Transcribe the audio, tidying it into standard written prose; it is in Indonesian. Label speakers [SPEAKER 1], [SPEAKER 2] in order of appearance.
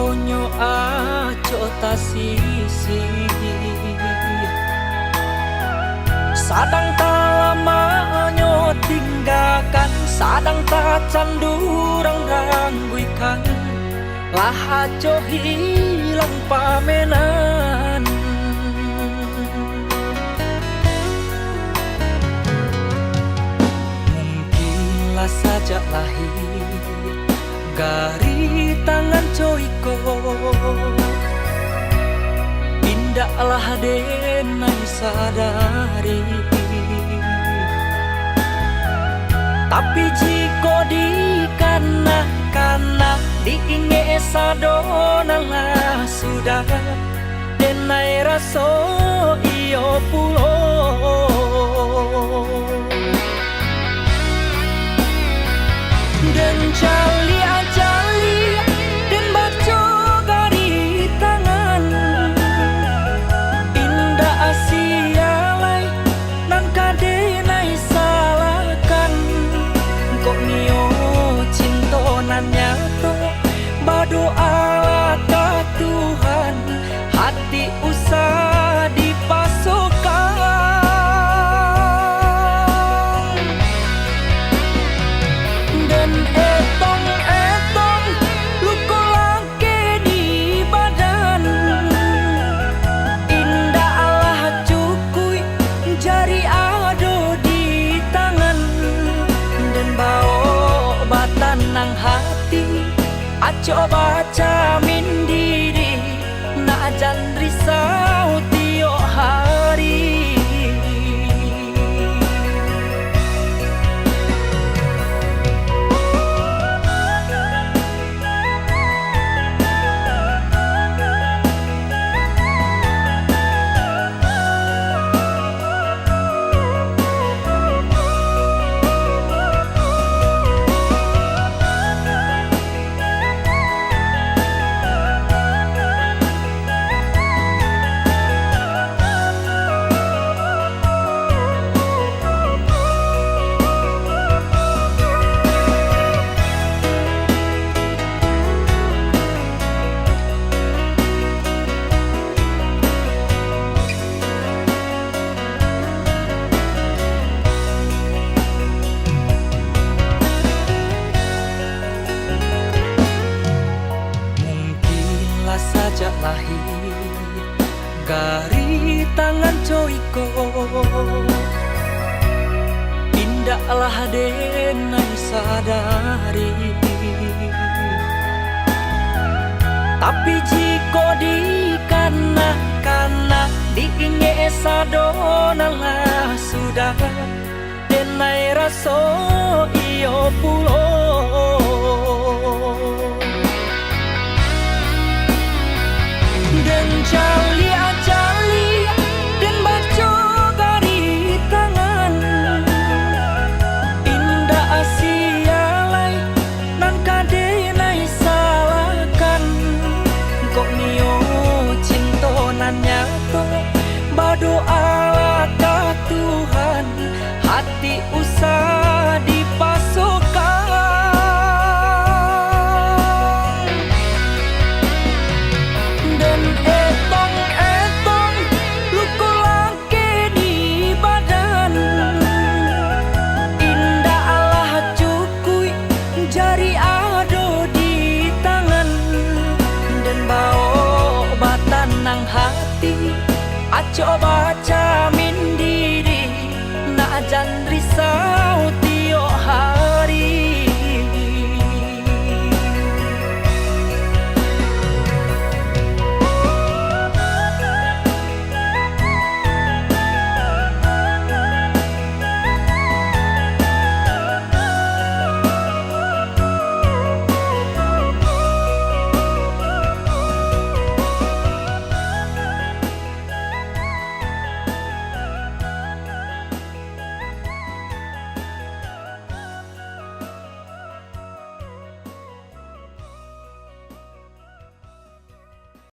[SPEAKER 1] konyo aco ta sisi sadang ta lamanyo tinggalkan sadang ta candurang rangguikan lah aco hilang pamenan mungkinlah saja lahir gari tangan coiko indahlah denai sadari tapi jiko di kana diinge sadona lah sudah denai raso iyo pulo dan jali ajali dan baco gari tangan indah asialai nan kadenai salahkan kok nio cintonan nyato berdoa ke Tuhan hati usah dipasokkan dan etong luka langke di badan indah Allah cukui jari ado di tangan dan bawa batan nang hati aco baca min diri nak jan risau tiok hari saja lahir gari tangan coiko indahlah denai sadari tapi jiko di kana diinge sadona lah sudah denai raso iyo pulo dan jali ajali dan baco gari tangan indah asialai nan kadenai salahkan kok nio cintonan nyato berdoa ke Tuhan hati usah dipasokkan dan etong luka langke di badan indah Allah cukui jari ado di tangan dan bawa batan nang hati aco baca